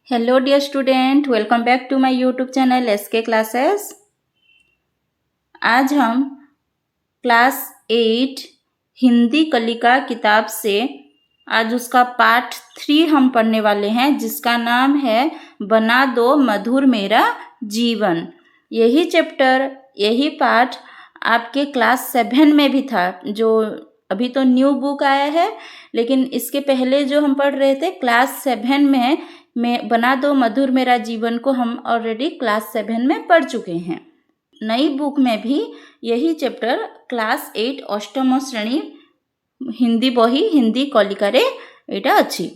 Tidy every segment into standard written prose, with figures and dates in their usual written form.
Hello dear student, welcome back to my YouTube channel SK classes. आज हम class 8 Hindi कलिका किताब से आज उसका पार्ट 3 हम पढ़ने वाले हैं, जिसका नाम है बना दो मधुर मेरा जीवन। यही चैप्टर, यही पार्ट आपके क्लास 7 में भी था। जो अभी तो न्यू बुक आया है, लेकिन इसके पहले जो हम पढ़ रहे थे क्लास 7 में बना दो मधुर मेरा जीवन को हम ऑलरेडी क्लास 7 में पढ़ चुके हैं। नई बुक में भी यही चैप्टर क्लास 8 अष्टम श्रेणी हिंदी बही हिंदी कलिकारे एटा अच्छी।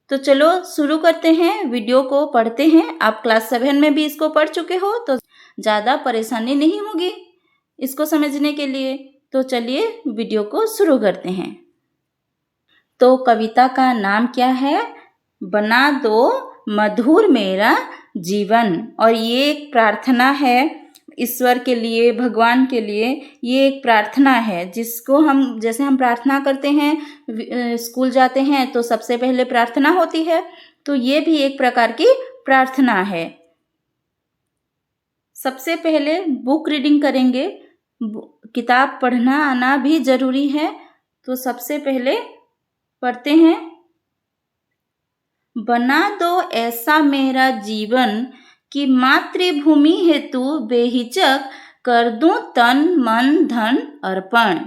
तो चलो शुरू करते हैं, वीडियो को पढ़ते हैं। आप क्लास 7 में भी इसको पढ़ चुके हो तो ज़्यादा परेशानी नहीं होगी इसको समझने के लिए। तो चलिए वीडियो को शुरू करते हैं। तो कविता का नाम क्या है? बना दो मधुर मेरा जीवन। और ये एक प्रार्थना है ईश्वर के लिए, भगवान के लिए। ये एक प्रार्थना है जिसको हम, जैसे हम प्रार्थना करते हैं, स्कूल जाते हैं तो सबसे पहले प्रार्थना होती है, तो ये भी एक प्रकार की प्रार्थना है। सबसे पहले बुक रीडिंग करेंगे। किताब पढ़ना आना भी जरूरी है। तो सबसे पहले पढ़ते हैं, बना दो ऐसा मेरा जीवन कि मातृभूमि हेतु बेहिचक कर दूं तन मन धन अर्पण।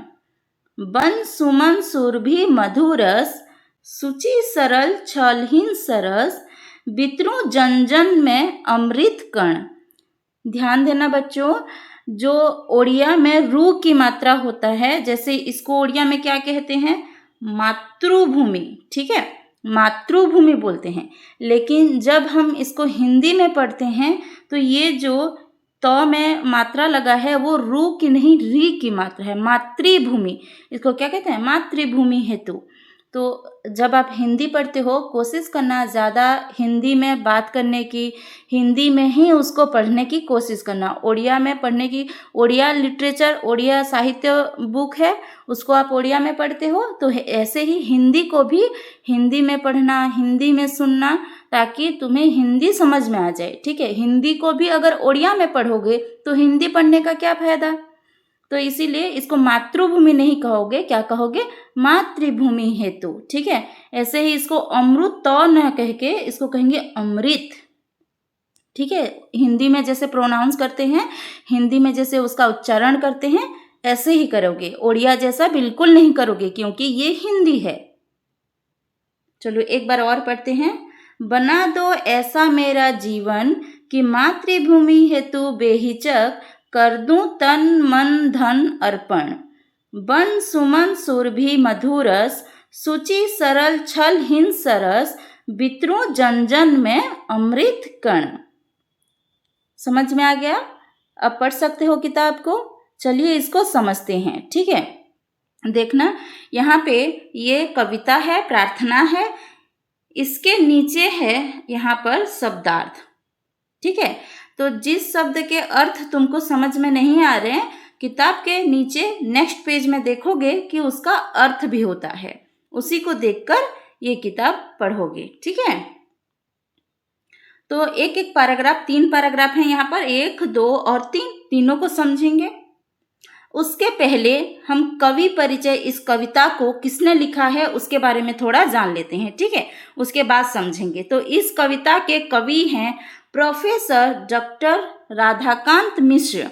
बन सुमन सुरभि मधुरस, सुचि सरल छलहीन सरस, बितरूं जन जन में अमृत कण। ध्यान देना बच्चों, जो ओडिया में रू की मात्रा होता है, जैसे इसको ओडिया में क्या कहते हैं? मातृभूमि। ठीक है, मातृभूमि बोलते हैं। लेकिन जब हम इसको हिंदी में पढ़ते हैं तो ये जो त में मात्रा लगा है वो रू की नहीं, री की मात्रा है। मातृभूमि, इसको क्या कहते हैं? मातृभूमि हेतु। तो जब आप हिंदी पढ़ते हो, कोशिश करना ज़्यादा हिंदी में बात करने की, हिंदी में ही उसको पढ़ने की कोशिश करना। ओडिया में पढ़ने की, ओडिया लिटरेचर, ओडिया साहित्य बुक है, उसको आप ओडिया में पढ़ते हो, तो ऐसे ही हिंदी को भी हिंदी में पढ़ना, हिंदी में सुनना, ताकि तुम्हें हिंदी समझ में आ जाए। ठीक है, हिंदी को भी अगर ओडिया में पढ़ोगे तो हिंदी पढ़ने का क्या फायदा? तो इसीलिए इसको मातृभूमि नहीं कहोगे, क्या कहोगे? मातृभूमि हेतु। ठीक है, ऐसे ही इसको अमृत तो न कह के इसको कहेंगे अमृत। ठीक है, हिंदी में जैसे प्रोनाउंस करते हैं, हिंदी में जैसे उसका उच्चारण करते हैं, ऐसे ही करोगे। ओडिया जैसा बिल्कुल नहीं करोगे, क्योंकि ये हिंदी है। चलो एक बार और पढ़ते हैं, बना दो ऐसा मेरा जीवन कि मातृभूमि हेतु बेहिचक कर दूं तन मन धन अर्पण। बन सुमन सुरभि मधुरस, सुचि सरल छलहीन सरस, बितरूं जन जन में अमृत कण। समझ में आ गया? अब पढ़ सकते हो किताब को। चलिए इसको समझते हैं। ठीक है, देखना यहाँ पे ये कविता है, प्रार्थना है, इसके नीचे है यहाँ पर शब्दार्थ। ठीक है, तो जिस शब्द के अर्थ तुमको समझ में नहीं आ रहे हैं, किताब के नीचे नेक्स्ट पेज में देखोगे कि उसका अर्थ भी होता है, उसी को देखकर ये किताब पढ़ोगे। ठीक है, तो एक एक पैराग्राफ, 3 पैराग्राफ हैं यहाँ पर, 1, 2 और 3, तीनों को समझेंगे। उसके पहले हम कवि परिचय, इस कविता को किसने लिखा है उसके बारे में थोड़ा जान लेते हैं। ठीक है, उसके बाद समझेंगे। तो इस कविता के कवि हैं प्रोफेसर डॉक्टर राधाकांत मिश्र।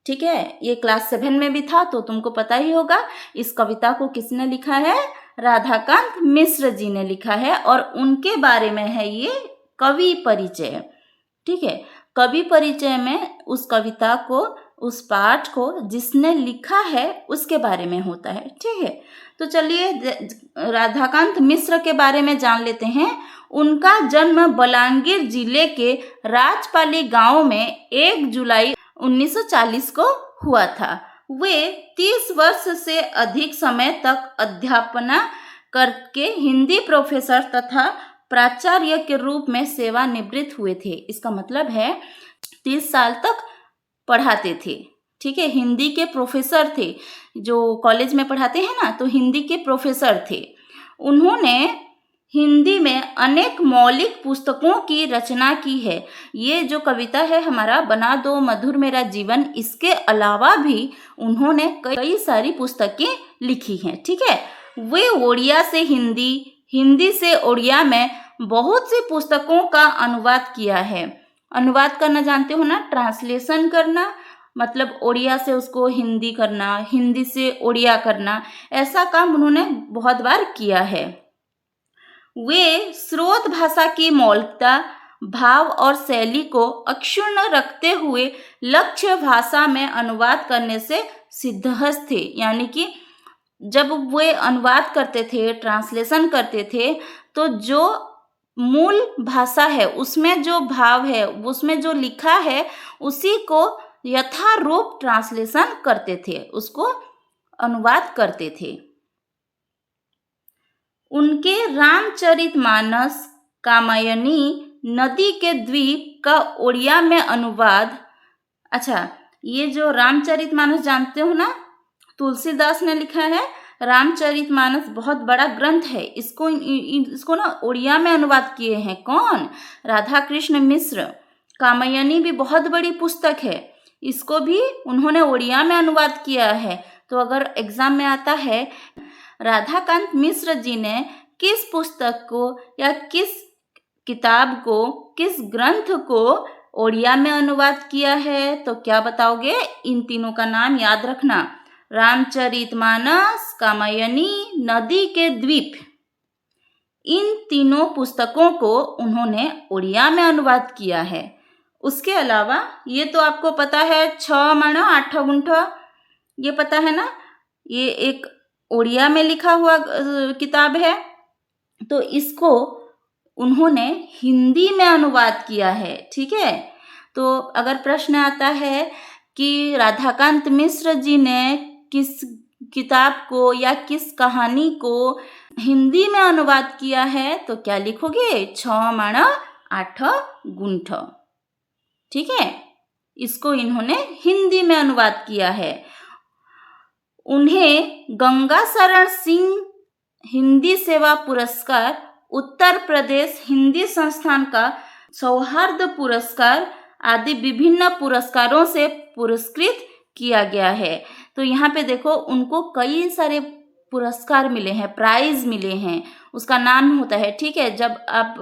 ठीक है, ये क्लास 7 में भी था तो तुमको पता ही होगा। इस कविता को किसने लिखा है? राधाकांत मिश्र जी ने लिखा है, और उनके बारे में है ये कवि परिचय। ठीक है, कवि परिचय में उस कविता को, उस पाठ को जिसने लिखा है उसके बारे में होता है। ठीक है, तो चलिए राधाकांत मिश्र के बारे में जान लेते हैं। उनका जन्म बलांगीर जिले के राजपाली गांव में 1 जुलाई 1940 को हुआ था। वे 30 वर्ष से अधिक समय तक अध्यापना करके हिंदी प्रोफेसर तथा प्राचार्य के रूप में सेवानिवृत्त हुए थे। इसका मतलब है 30 साल तक पढ़ाते थे। ठीक है, हिंदी के प्रोफेसर थे, जो कॉलेज में पढ़ाते हैं ना, तो हिंदी के प्रोफेसर थे। उन्होंने हिंदी में अनेक मौलिक पुस्तकों की रचना की है। ये जो कविता है हमारा बना दो मधुर मेरा जीवन, इसके अलावा भी उन्होंने कई सारी पुस्तकें लिखी हैं। ठीक है, वे ओडिया से हिंदी, हिंदी से ओडिया में बहुत सी पुस्तकों का अनुवाद किया है। अनुवाद करना जानते हो ना, ट्रांसलेशन करना, मतलब ओडिया से उसको हिंदी करना, हिंदी से ओडिया करना, ऐसा काम उन्होंने बहुत बार किया है। वे स्रोत भाषा की मौलिकता, भाव और शैली को अक्षुण्ण रखते हुए लक्ष्य भाषा में अनुवाद करने से सिद्धहस्त थे। यानी कि जब वे अनुवाद करते थे, ट्रांसलेशन करते थे, तो जो मूल भाषा है उसमें जो भाव है, उसमें जो लिखा है, उसी को यथारूप ट्रांसलेशन करते थे, उसको अनुवाद करते थे। उनके रामचरितमानस, कामायनी, नदी के द्वीप का ओडिया में अनुवाद। अच्छा, ये जो रामचरितमानस जानते हो ना, तुलसीदास ने लिखा है। रामचरितमानस बहुत बड़ा ग्रंथ है, इसको ना ओडिया में अनुवाद किए हैं कौन? राधा कृष्ण मिश्र। कामायनी भी बहुत बड़ी पुस्तक है, इसको भी उन्होंने ओडिया में अनुवाद किया है। तो अगर एग्जाम में आता है राधाकांत मिश्र जी ने किस पुस्तक को या किस किताब को, किस ग्रंथ को ओडिया में अनुवाद किया है, तो क्या बताओगे? इन तीनों का नाम याद रखना, रामचरितमानस, कामायनी, नदी के द्वीप। इन तीनों पुस्तकों को उन्होंने ओडिया में अनुवाद किया है। उसके अलावा ये तो आपको पता है, 6 माणो 8 गुंठो, ये पता है ना, ये एक ओडिया में लिखा हुआ किताब है। तो इसको उन्होंने हिंदी में अनुवाद किया है। ठीक है, तो अगर प्रश्न आता है कि राधाकांत मिश्र जी ने किस किताब को या किस कहानी को हिंदी में अनुवाद किया है, तो क्या लिखोगे? 6 माणो 8 गुंठो। ठीक है, इसको इन्होंने हिंदी में अनुवाद किया है। उन्हें गंगा शरण सिंह हिंदी सेवा पुरस्कार, उत्तर प्रदेश हिंदी संस्थान का सौहार्द पुरस्कार आदि विभिन्न पुरस्कारों से पुरस्कृत किया गया है। तो यहाँ पे देखो, उनको कई सारे पुरस्कार मिले हैं, प्राइज मिले हैं, उसका नाम होता है। ठीक है, जब आप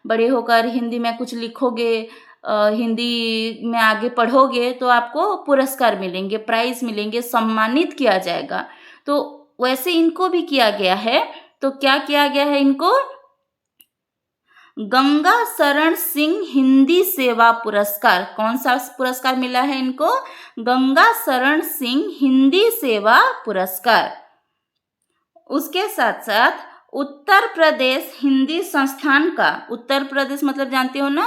बड़े होकर हिंदी में कुछ लिखोगे, हिंदी में आगे पढ़ोगे, तो आपको पुरस्कार मिलेंगे, प्राइज मिलेंगे, सम्मानित किया जाएगा। तो वैसे इनको भी किया गया है। तो क्या किया गया है इनको? गंगा शरण सिंह हिंदी सेवा पुरस्कार। कौन सा पुरस्कार मिला है इनको? गंगा शरण सिंह हिंदी सेवा पुरस्कार। उसके साथ साथ उत्तर प्रदेश हिंदी संस्थान का, उत्तर प्रदेश मतलब जानते हो ना,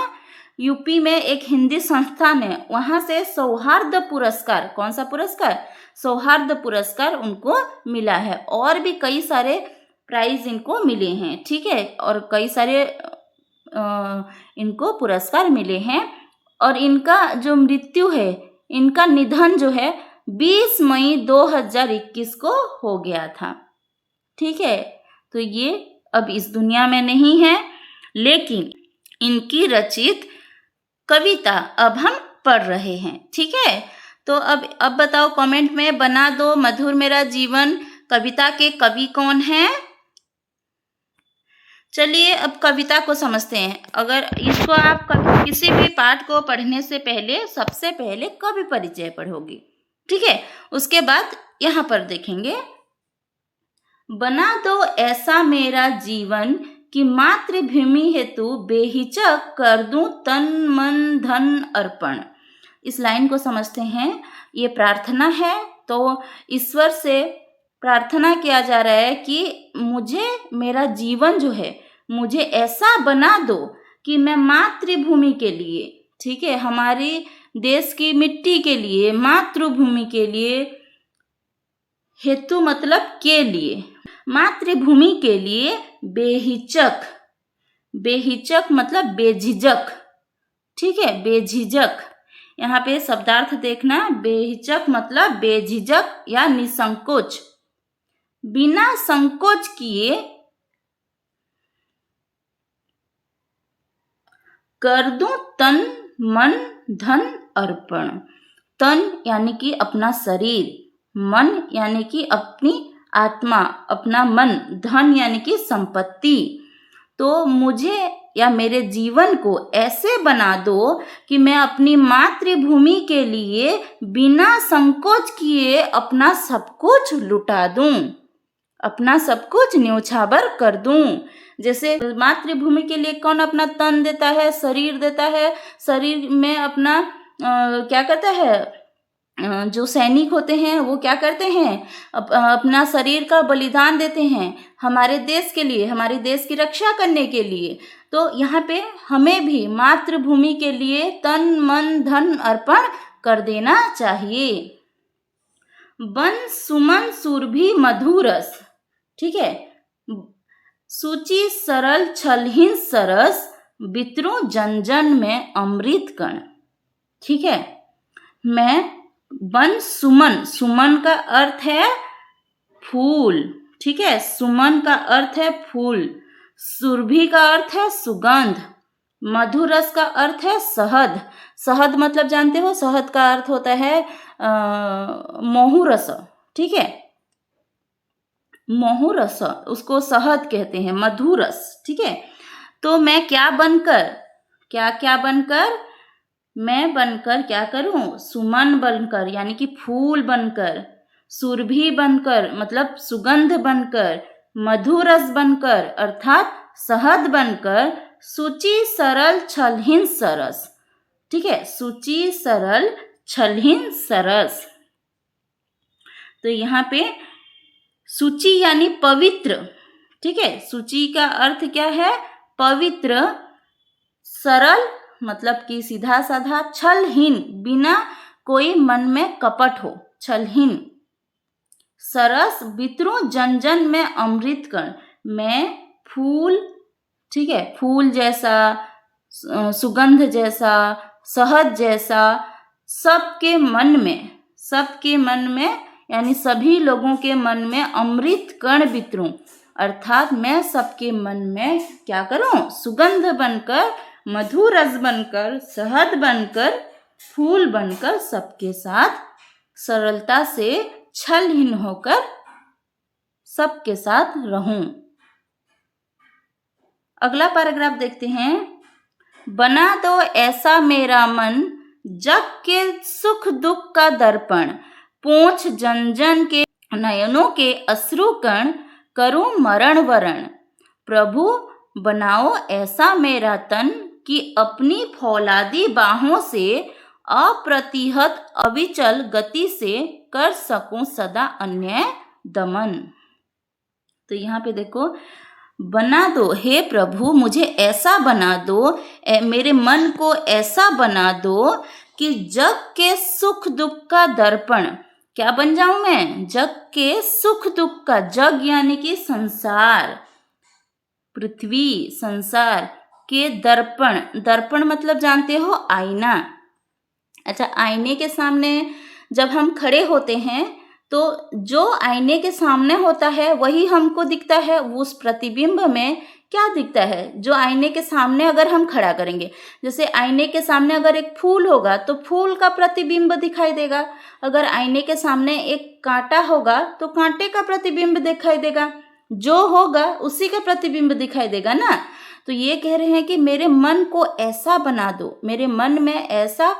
यूपी में एक हिंदी संस्थान है, वहां से सौहार्द पुरस्कार, कौन सा पुरस्कार? सौहार्द पुरस्कार उनको मिला है। और भी कई सारे प्राइज इनको मिले हैं। ठीक है, और कई सारे इनको पुरस्कार मिले हैं। और इनका जो मृत्यु है, इनका निधन जो है 20 मई 2021 को हो गया था। ठीक है, तो ये अब इस दुनिया में नहीं है, लेकिन इनकी रचित कविता अब हम पढ़ रहे हैं। ठीक है, तो अब बताओ कमेंट में, बना दो मधुर मेरा जीवन कविता के कवि कौन हैं? चलिए अब कविता को समझते हैं। अगर इसको आप किसी भी पाठ को पढ़ने से पहले सबसे पहले कवि परिचय पढ़ोगे। ठीक है, उसके बाद यहाँ पर देखेंगे, बना दो ऐसा मेरा जीवन कि मातृभूमि हेतु बेहिचक कर दूं तन मन धन अर्पण। इस लाइन को समझते हैं, ये प्रार्थना है। तो ईश्वर से प्रार्थना किया जा रहा है कि मुझे, मेरा जीवन जो है, मुझे ऐसा बना दो कि मैं मातृभूमि के लिए, ठीक है, हमारी देश की मिट्टी के लिए, मातृभूमि के लिए, हेतु मतलब के लिए, मातृभूमि के लिए बेहिचक, बेहिचक मतलब बेझिझक। ठीक है, बेझिझक, यहाँ पे शब्दार्थ देखना, बेहिचक मतलब बेझिझक या निसंकोच, बिना संकोच किए कर दूं तन मन धन अर्पण। तन यानी कि अपना शरीर, मन यानी कि अपनी आत्मा, अपना मन, धन यानी कि संपत्ति। तो मुझे या मेरे जीवन को ऐसे बना दो कि मैं अपनी मातृभूमि के लिए बिना संकोच किए अपना सब कुछ लुटा दूं, अपना सब कुछ न्योछावर कर दूं। जैसे मातृभूमि के लिए कौन अपना तन देता है, शरीर देता है, शरीर में अपना क्या करता है, जो सैनिक होते हैं वो क्या करते हैं, अपना शरीर का बलिदान देते हैं हमारे देश के लिए, हमारे देश की रक्षा करने के लिए। तो यहाँ पे हमें भी मातृभूमि के लिए तन मन धन अर्पण कर देना चाहिए। बन सुमन सुरभि मधुरस, ठीक है, सूची सरल छलहीन सरस, बितरू जन जन में अमृत कण। ठीक है, मैं बन सुमन, सुमन का अर्थ है फूल, ठीक है, सुमन का अर्थ है फूल, सुरभि का अर्थ है सुगंध, मधुरस का अर्थ है शहद। शहद मतलब जानते हो, शहद का अर्थ होता है मोहुरस, ठीक है, मोहुरस उसको शहद कहते हैं, मधुरस, ठीक है। तो मैं क्या बनकर, क्या बनकर, मैं बनकर क्या करूं, सुमन बनकर यानी कि फूल बनकर, सुरभि बनकर मतलब सुगंध बनकर, मधुरस बनकर अर्थात शहद बनकर, सूची सरल छलहीन सरस, ठीक है, सूची सरल छलहीन सरस। तो यहाँ पे सूची यानी पवित्र, ठीक है, सूची का अर्थ क्या है, पवित्र, सरल मतलब कि सीधा साधा, छलहीन बिना कोई मन में कपट हो, छलहीन, सरस बितरू जन जन में अमृत कण, मैं फूल, ठीक है, फूल जैसा, सुगंध जैसा, शहद जैसा सबके मन में यानी सभी लोगों के मन में अमृत कण बितरूं, अर्थात मैं सबके मन में क्या करूं, सुगंध बनकर, मधुरस बनकर, शहद बनकर, फूल बनकर सबके साथ सरलता से छलहीन होकर सबके साथ रहूं। अगला पैराग्राफ देखते हैं। बना दो ऐसा मेरा मन, जग के सुख दुख का दर्पण, पोंछ जन जन के नयनों के अश्रु कण, करूं मरण वरण। प्रभु बनाओ ऐसा मेरा तन, कि अपनी फौलादी बाहों से अप्रतिहत अविचल गति से कर सकूं सदा अन्याय दमन। तो यहाँ पे देखो, बना दो, हे प्रभु मुझे ऐसा बना दो, मेरे मन को ऐसा बना दो कि जग के सुख दुख का दर्पण, क्या बन जाऊं मैं, जग के सुख दुख का, जग यानी कि संसार, पृथ्वी, संसार के दर्पण, दर्पण मतलब जानते हो आईना। अच्छा, आईने के सामने जब हम खड़े होते हैं तो जो आईने के सामने होता है वही हमको दिखता है, उस प्रतिबिंब में क्या दिखता है, जो आईने के सामने अगर हम खड़ा करेंगे, जैसे आईने के सामने अगर एक फूल होगा तो फूल का प्रतिबिंब दिखाई देगा, अगर आईने के सामने एक कांटा होगा तो कांटे का प्रतिबिंब दिखाई देगा, जो होगा उसी का प्रतिबिंब दिखाई देगा ना। तो ये कह रहे हैं कि मेरे मन को ऐसा बना दो, मेरे मन में ऐसा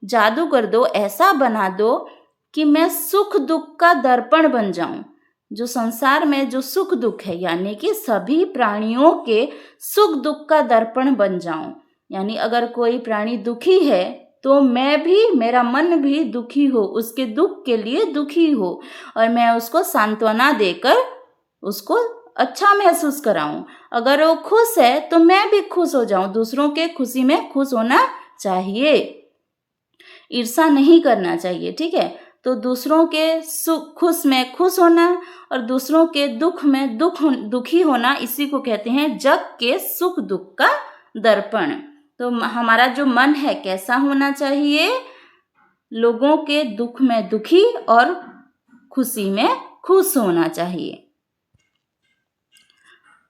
जादू कर दो, ऐसा बना दो कि मैं सुख दुख का दर्पण बन जाऊं, जो संसार में जो सुख दुख है यानी कि सभी प्राणियों के सुख दुख का दर्पण बन जाऊं। यानी अगर कोई प्राणी दुखी है तो मैं भी, मेरा मन भी दुखी हो, उसके दुख के लिए दुखी हो, और मैं उसको सांत्वना देकर उसको अच्छा महसूस कराऊं। अगर वो खुश है तो मैं भी खुश हो जाऊं, दूसरों के खुशी में खुश होना चाहिए, ईर्ष्या नहीं करना चाहिए, ठीक है। तो दूसरों के सुख खुश में खुश होना और दूसरों के दुख में दुखी होना, इसी को कहते हैं जग के सुख दुख का दर्पण। तो हमारा जो मन है कैसा होना चाहिए, लोगों के दुख में दुखी और खुशी में खुश होना चाहिए।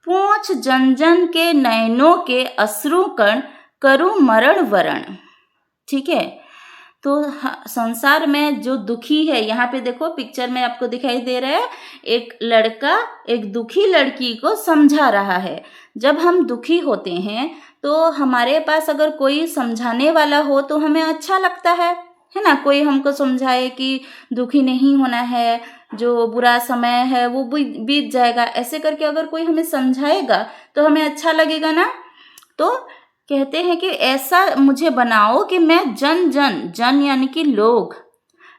पोंछ जन जन के नयनों के अश्रु कण, करूं मरण वरण। ठीक है, तो संसार में जो दुखी है, यहाँ पे देखो पिक्चर में आपको दिखाई दे रहा है, एक लड़का एक दुखी लड़की को समझा रहा है। जब हम दुखी होते हैं तो हमारे पास अगर कोई समझाने वाला हो तो हमें अच्छा लगता है ना। कोई हमको समझाए कि दुखी नहीं होना है, जो बुरा समय है वो बीत जाएगा, ऐसे करके अगर कोई हमें समझाएगा तो हमें अच्छा लगेगा ना। तो कहते हैं कि ऐसा मुझे बनाओ कि मैं जन यानी कि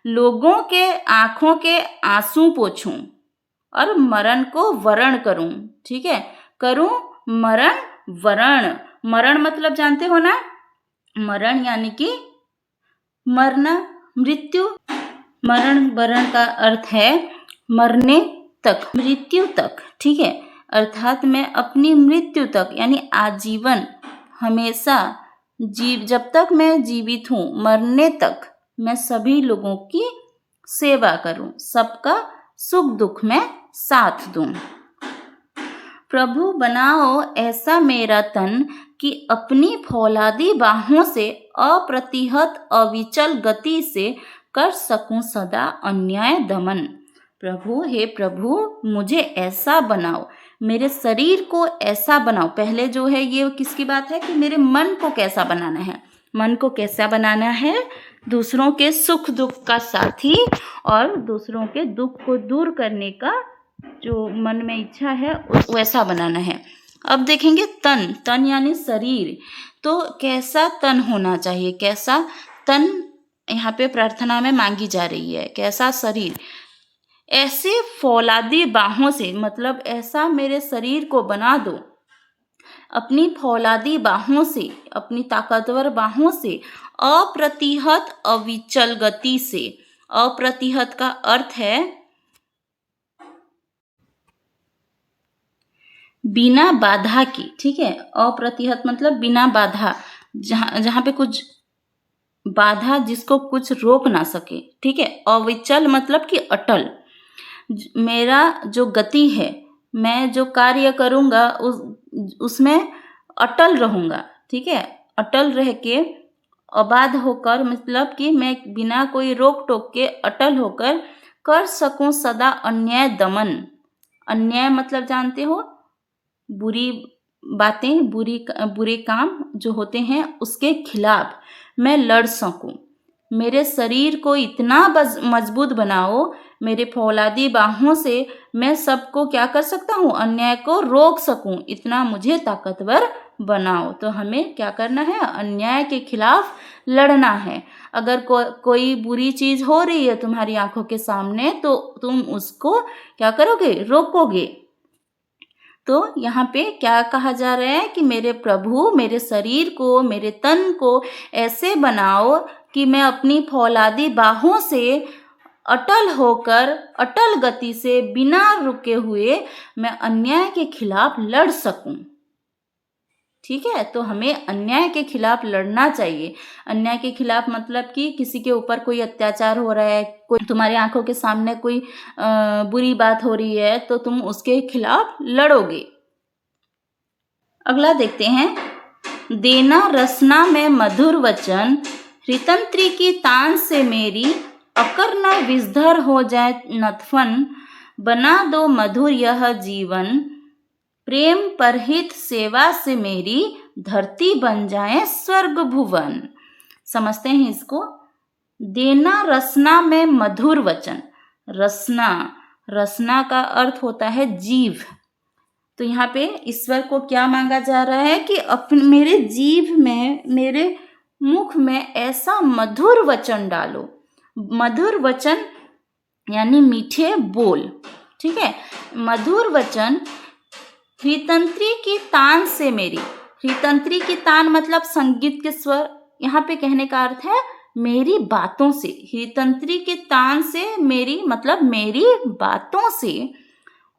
लोगों के आंखों के आंसू पोंछूं और मरण को वरण करूं। ठीक है, करूं मरण वरण। मरण मतलब जानते हो ना, मरण यानी कि मरना, मृत्यु। मरण वरण का अर्थ है मरने तक, मृत्यु तक। ठीक है, अर्थात मैं अपनी मृत्यु तक यानी आजीवन, हमेशा जब तक मैं जीवित हूँ, मरने तक मैं सभी लोगों की सेवा करूं, सबका सुख दुख में साथ दूं। प्रभु बनाओ ऐसा मेरा तन कि अपनी फौलादी बाहों से अप्रतिहत अविचल गति से कर सकूं सदा अन्याय दमन। प्रभु, हे प्रभु, मुझे ऐसा बनाओ, मेरे शरीर को ऐसा बनाओ। पहले जो है ये किसकी बात है कि मेरे मन को कैसा बनाना है। मन को कैसा बनाना है? दूसरों के सुख दुख का साथी और दूसरों के दुख को दूर करने का जो मन में इच्छा है वैसा बनाना है। अब देखेंगे तन यानी शरीर। तो कैसा तन होना चाहिए, कैसा तन यहाँ पे प्रार्थना में मांगी जा रही है, कैसा शरीर। ऐसे फौलादी बाहों से, मतलब ऐसा मेरे शरीर को बना दो, अपनी फौलादी बाहों से, अपनी ताकतवर बाहों से, अप्रतिहत अविचल गति से। अप्रतिहत का अर्थ है बिना बाधा की। ठीक है, अप्रतिहत मतलब बिना बाधा, जहाँ पे कुछ बाधा, जिसको कुछ रोक ना सके। ठीक है, अविचल मतलब कि अटल। मेरा जो गति है, मैं जो कार्य करूँगा उसमें अटल रहूँगा। ठीक है, अटल रह के, अबाध होकर, मतलब कि मैं बिना कोई रोक टोक के अटल होकर कर सकूं सदा अन्याय दमन। अन्याय मतलब जानते हो, बुरी बातें, बुरे काम जो होते हैं उसके खिलाफ मैं लड़ सकूं। मेरे शरीर को इतना मजबूत बनाओ, मेरे फौलादी बाहों से मैं सबको क्या कर सकता हूँ, अन्याय को रोक सकूं, इतना मुझे ताकतवर बनाओ। तो हमें क्या करना है, अन्याय के खिलाफ लड़ना है। अगर कोई बुरी चीज हो रही है तुम्हारी आंखों के सामने तो तुम उसको क्या करोगे, रोकोगे। तो यहाँ पे क्या कहा जा रहा है कि मेरे प्रभु, मेरे शरीर को, मेरे तन को ऐसे बनाओ कि मैं अपनी फौलादी बाहों से अटल होकर, अटल गति से, बिना रुके हुए मैं अन्याय के खिलाफ लड़ सकूं। ठीक है, तो हमें अन्याय के खिलाफ लड़ना चाहिए। अन्याय के खिलाफ मतलब कि किसी के ऊपर कोई अत्याचार हो रहा है, कोई तुम्हारी आंखों के सामने कोई बुरी बात हो रही है तो तुम उसके खिलाफ लड़ोगे। अगला देखते हैं, देना रसना में मधुर वचन, हृतंत्री की तान से मेरी अकर न विषधर हो जाए नथफन, बना दो मधुर यह जीवन, प्रेम परहित सेवा से मेरी धरती बन जाए स्वर्ग भुवन। समझते हैं इसको। देना रसना में मधुर वचन। रसना का अर्थ होता है जीव। तो यहाँ पे ईश्वर को क्या मांगा जा रहा है कि अपने मेरे जीव में, मेरे मुख में ऐसा मधुर वचन डालो। मधुर वचन यानी मीठे बोल। ठीक है, मधुर वचन। हृतंत्री की तान से मेरी, हृतंत्री की तान मतलब संगीत के स्वर। यहाँ पे कहने का अर्थ है मेरी बातों से। हृतंत्री की तान से मेरी मतलब मेरी बातों से,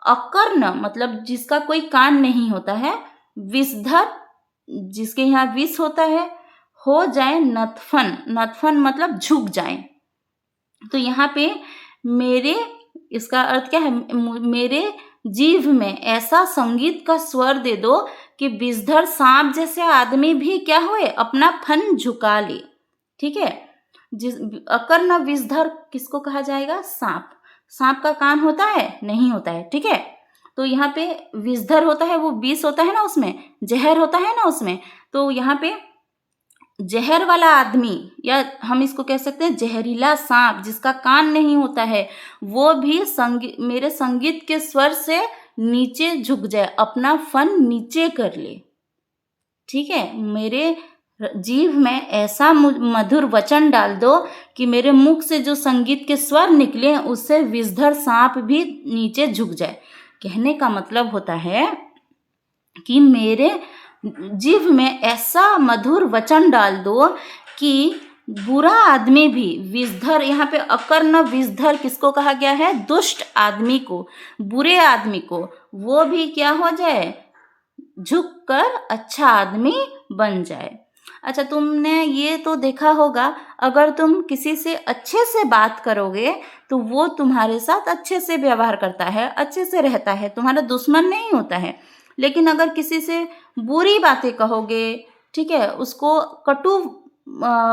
अकर्ण मतलब जिसका कोई कान नहीं होता है, विषधर जिसके यहाँ विष होता है, हो जाए नथफन, नथफन मतलब झुक जाए। तो यहाँ पे मेरे, इसका अर्थ क्या है, मेरे जीव में ऐसा संगीत का स्वर दे दो कि विषधर सांप जैसे आदमी भी क्या हुए, अपना फन झुका ले। ठीक है, जिस अकर्ण विषधर किसको कहा जाएगा, सांप। सांप का कान होता है, नहीं होता है। ठीक है, तो यहाँ पे विषधर होता है, वो विष होता है ना, उसमें जहर होता है ना उसमें, तो यहाँ पे जहर वाला आदमी, या हम इसको कह सकते हैं जहरीला सांप जिसका कान नहीं होता है, वो भी मेरे संगीत के स्वर से नीचे झुक जाए, अपना फन नीचे कर ले। ठीक है, मेरे जीभ में ऐसा मधुर वचन डाल दो कि मेरे मुख से जो संगीत के स्वर निकले उससे विषधर सांप भी नीचे झुक जाए। कहने का मतलब होता है कि मेरे जीभ में ऐसा मधुर वचन डाल दो कि बुरा आदमी भी, विषधर, यहाँ पे अकर्ण विषधर किसको कहा गया है, दुष्ट आदमी को, बुरे आदमी को, वो भी क्या हो जाए, झुककर अच्छा आदमी बन जाए। अच्छा, तुमने ये तो देखा होगा, अगर तुम किसी से अच्छे से बात करोगे तो वो तुम्हारे साथ अच्छे से व्यवहार करता है, अच्छे से रहता है, तुम्हारा दुश्मन नहीं होता है। लेकिन अगर किसी से बुरी बातें कहोगे, ठीक है, उसको कटु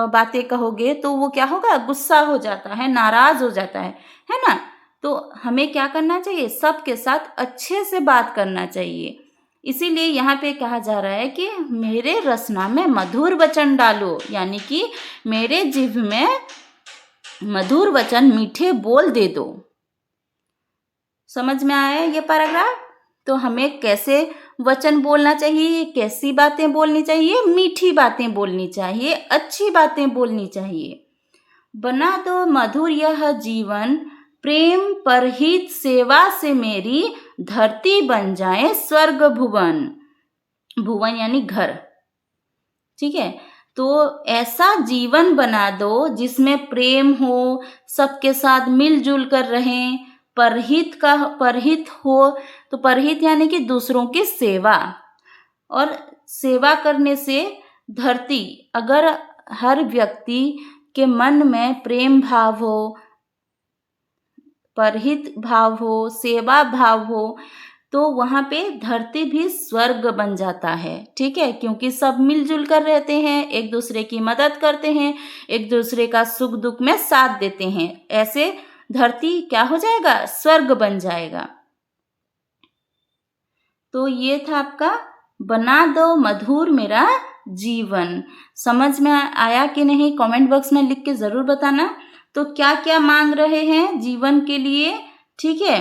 बातें कहोगे, तो वो क्या होगा, गुस्सा हो जाता है, नाराज हो जाता है ना। तो हमें क्या करना चाहिए, सबके साथ अच्छे से बात करना चाहिए। इसीलिए यहाँ पे कहा जा रहा है कि मेरे रसना में मधुर वचन डालो, यानी कि मेरे जीभ में मधुर वचन, मीठे बोल दे दो। समझ में आया ये पैराग्राफ? तो हमें कैसे वचन बोलना चाहिए, कैसी बातें बोलनी चाहिए, मीठी बातें बोलनी चाहिए, अच्छी बातें बोलनी चाहिए। बना दो मधुर यह जीवन, प्रेम परहित सेवा से मेरी धरती बन जाए स्वर्ग भुवन। भुवन यानी घर। ठीक है, तो ऐसा जीवन बना दो जिसमें प्रेम हो, सबके साथ मिलजुल कर रहें, परहित हो, तो परहित यानी कि दूसरों की सेवा, और सेवा करने से धरती, अगर हर व्यक्ति के मन में प्रेम भाव हो, परहित भाव हो, सेवा भाव हो, तो वहाँ पे धरती भी स्वर्ग बन जाता है। ठीक है, क्योंकि सब मिलजुल कर रहते हैं, एक दूसरे की मदद करते हैं, एक दूसरे का सुख दुख में साथ देते हैं, ऐसे धरती क्या हो जाएगा, स्वर्ग बन जाएगा। तो ये था आपका बना दो मधुर मेरा जीवन। समझ में आया कि नहीं, कमेंट बॉक्स में लिख के ज़रूर बताना। तो क्या क्या मांग रहे हैं जीवन के लिए? ठीक है,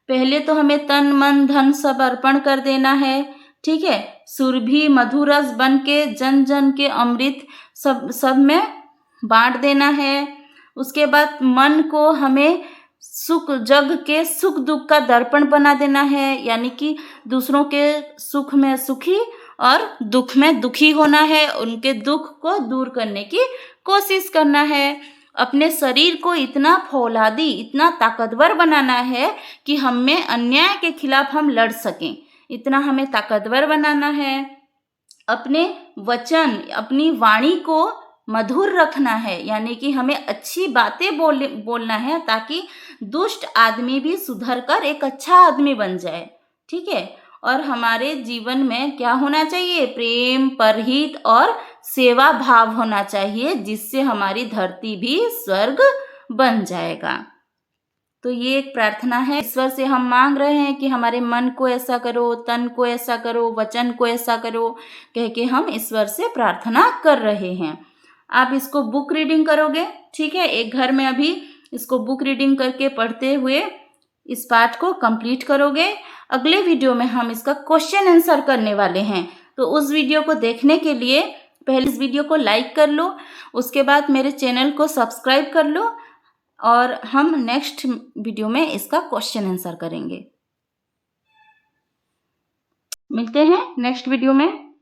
पहले तो हमें तन मन धन सब अर्पण कर देना है। ठीक है, सुरभि मधुरस बन के जन जन के अमृत सब में बांट देना है। उसके बाद मन को हमें सुख, जग के सुख दुख का दर्पण बना देना है, यानी कि दूसरों के सुख में सुखी और दुख में दुखी होना है, उनके दुख को दूर करने की कोशिश करना है। अपने शरीर को इतना फौलादी, इतना ताकतवर बनाना है कि हम में अन्याय के खिलाफ हम लड़ सकें, इतना हमें ताकतवर बनाना है। अपने वचन, अपनी वाणी को मधुर रखना है, यानी कि हमें अच्छी बातें बोलना है ताकि दुष्ट आदमी भी सुधर कर एक अच्छा आदमी बन जाए। ठीक है, और हमारे जीवन में क्या होना चाहिए, प्रेम परहित और सेवा भाव होना चाहिए, जिससे हमारी धरती भी स्वर्ग बन जाएगा। तो ये एक प्रार्थना है, ईश्वर से हम मांग रहे हैं कि हमारे मन को ऐसा करो, तन को ऐसा करो, वचन को ऐसा करो, कह के हम ईश्वर से प्रार्थना कर रहे हैं। आप इसको बुक रीडिंग करोगे, ठीक है, एक घर में अभी इसको बुक रीडिंग करके पढ़ते हुए इस पाठ को कंप्लीट करोगे। अगले वीडियो में हम इसका क्वेश्चन आंसर करने वाले हैं, तो उस वीडियो को देखने के लिए पहले इस वीडियो को लाइक कर लो, उसके बाद मेरे चैनल को सब्सक्राइब कर लो, और हम नेक्स्ट वीडियो में इसका क्वेश्चन आंसर करेंगे। मिलते हैं नेक्स्ट वीडियो में।